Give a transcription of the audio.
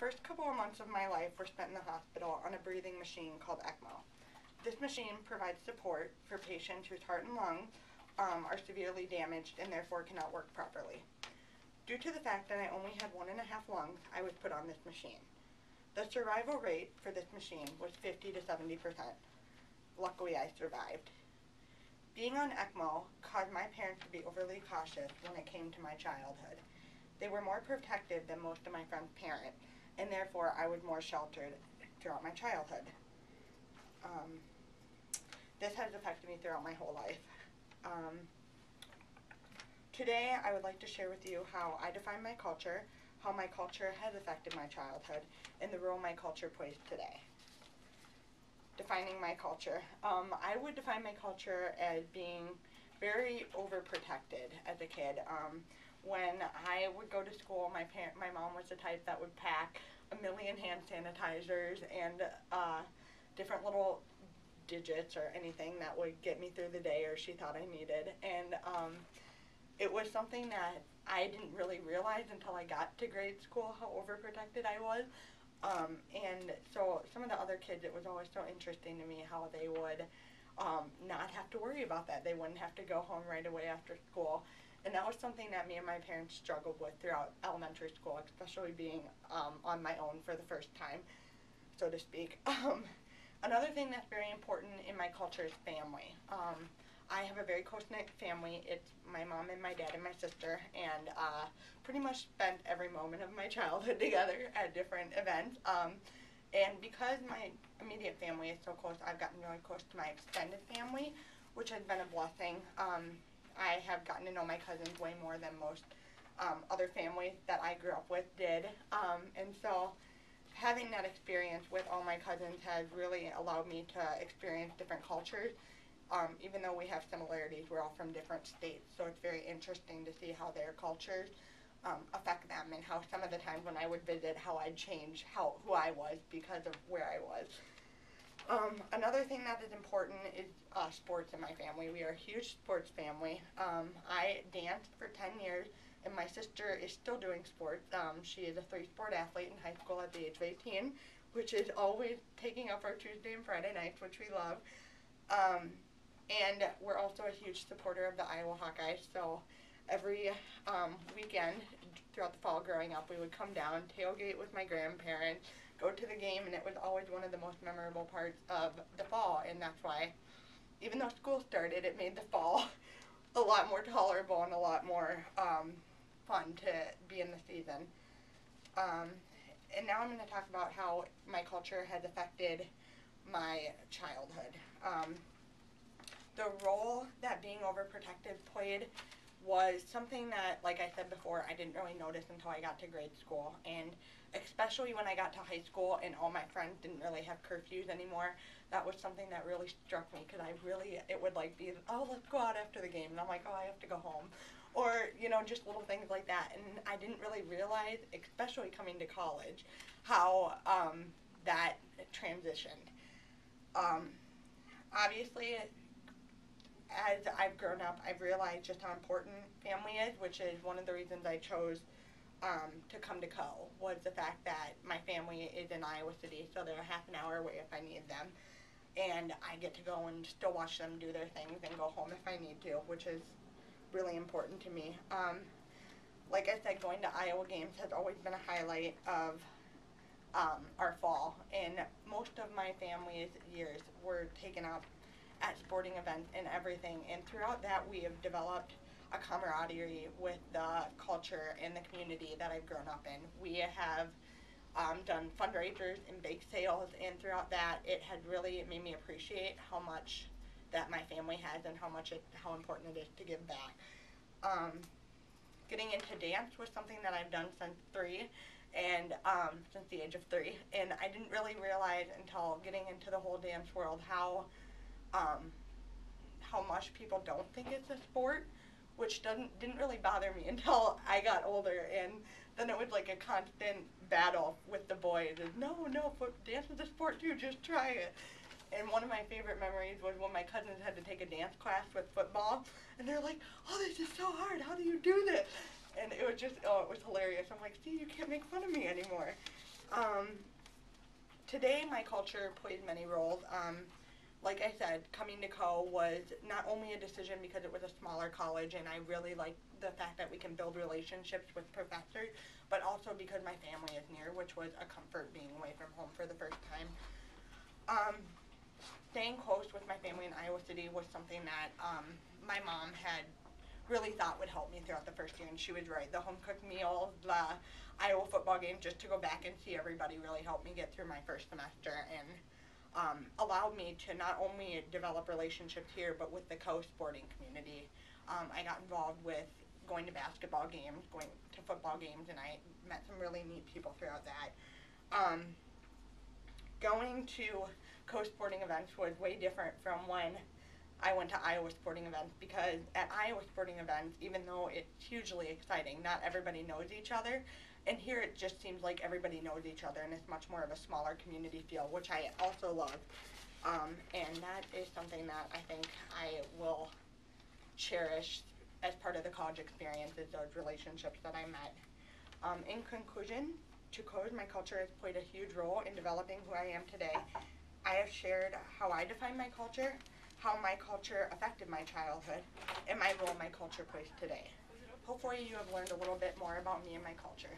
first couple of months of my life were spent in the hospital on a breathing machine called ECMO. This machine provides support for patients whose heart and lungs are severely damaged and therefore cannot work properly. Due to the fact that I only had 1.5 lungs, I was put on this machine. The survival rate for this machine was 50 to 70%. Luckily, I survived. Being on ECMO caused my parents to be overly cautious when it came to my childhood. They were more protective than most of my friends' parents, and therefore I was more sheltered throughout my childhood. This has affected me throughout my whole life. Today, I would like to share with you how I define my culture, how my culture has affected my childhood, and the role my culture plays today. Defining my culture. I would define my culture as being very overprotected as a kid. When I would go to school, my mom was the type that would pack a million hand sanitizers and different little digits or anything that would get me through the day or she thought I needed. And it was something that I didn't really realize until I got to grade school how overprotected I was. And so some of the other kids, it was always so interesting to me how they would not have to worry about that. They wouldn't have to go home right away after school. And that was something that me and my parents struggled with throughout elementary school, especially being on my own for the first time, so to speak. Another thing that's very important in my culture is family. I have a very close-knit family. It's my mom and my dad and my sister, and pretty much spent every moment of my childhood together at different events. And because my immediate family is so close, I've gotten really close to my extended family, which has been a blessing. I have gotten to know my cousins way more than most other families that I grew up with did. And so having that experience with all my cousins has really allowed me to experience different cultures. Even though we have similarities, we're all from different states, so it's very interesting to see how their cultures affect them, and how some of the times when I would visit, how I'd change who I was because of where I was. Another thing that is important is sports in my family. We are a huge sports family. I danced for 10 years, and my sister is still doing sports. She is a 3-sport athlete in high school at the age of 18, which is always taking up our Tuesday and Friday nights, which we love. And we're also a huge supporter of the Iowa Hawkeyes, so every weekend throughout the fall growing up, we would come down, tailgate with my grandparents, go to the game, and it was always one of the most memorable parts of the fall, and that's why, even though school started, it made the fall a lot more tolerable and a lot more fun to be in the season. And now I'm going to talk about how my culture has affected my childhood. The role that being overprotective played was something that, like I said before, I didn't really notice until I got to grade school. And especially when I got to high school and all my friends didn't really have curfews anymore, that was something that really struck me, because it would like be, oh, let's go out after the game. And I'm like, oh, I have to go home. Or, you know, just little things like that. And I didn't really realize, especially coming to college, how that transitioned. Obviously, as I've grown up, I've realized just how important family is, which is one of the reasons I chose to come to Co, was the fact that my family is in Iowa City, so they're a half an hour away if I need them. And I get to go and still watch them do their things and go home if I need to, which is really important to me. Like I said, going to Iowa games has always been a highlight of our fall, and most of my family's years were taken up at sporting events and everything, and throughout that we have developed a camaraderie with the culture and the community that I've grown up in. We have done fundraisers and bake sales, and throughout that it had really made me appreciate how much that my family has and how important it is to give back. Getting into dance was something that I've done since the age of 3, and I didn't really realize until getting into the whole dance world how much people don't think it's a sport, which didn't really bother me until I got older, and then it was like a constant battle with the boys. No, dance is a sport too, just try it. And one of my favorite memories was when my cousins had to take a dance class with football, and they're like, oh, this is so hard, how do you do this? And it was just, it was hilarious. I'm like, see, you can't make fun of me anymore. Today my culture played many roles. Like I said, coming to Co was not only a decision because it was a smaller college and I really liked the fact that we can build relationships with professors, but also because my family is near, which was a comfort being away from home for the first time. Staying close with my family in Iowa City was something that my mom had really thought would help me throughout the first year, and she was right. The home-cooked meals, the Iowa football game, just to go back and see everybody really helped me get through my first semester and allowed me to not only develop relationships here, but with the co-sporting community. I got involved with going to basketball games, going to football games, and I met some really neat people throughout that. Going to co-sporting events was way different from when I went to Iowa sporting events, because at Iowa sporting events, even though it's hugely exciting, not everybody knows each other. And here it just seems like everybody knows each other, and it's much more of a smaller community feel, which I also love. And that is something that I think I will cherish as part of the college experience, is those relationships that I met. In conclusion, to close, my culture has played a huge role in developing who I am today. I have shared how I define my culture, how my culture affected my childhood, and my role my culture plays today. Hopefully you have learned a little bit more about me and my culture.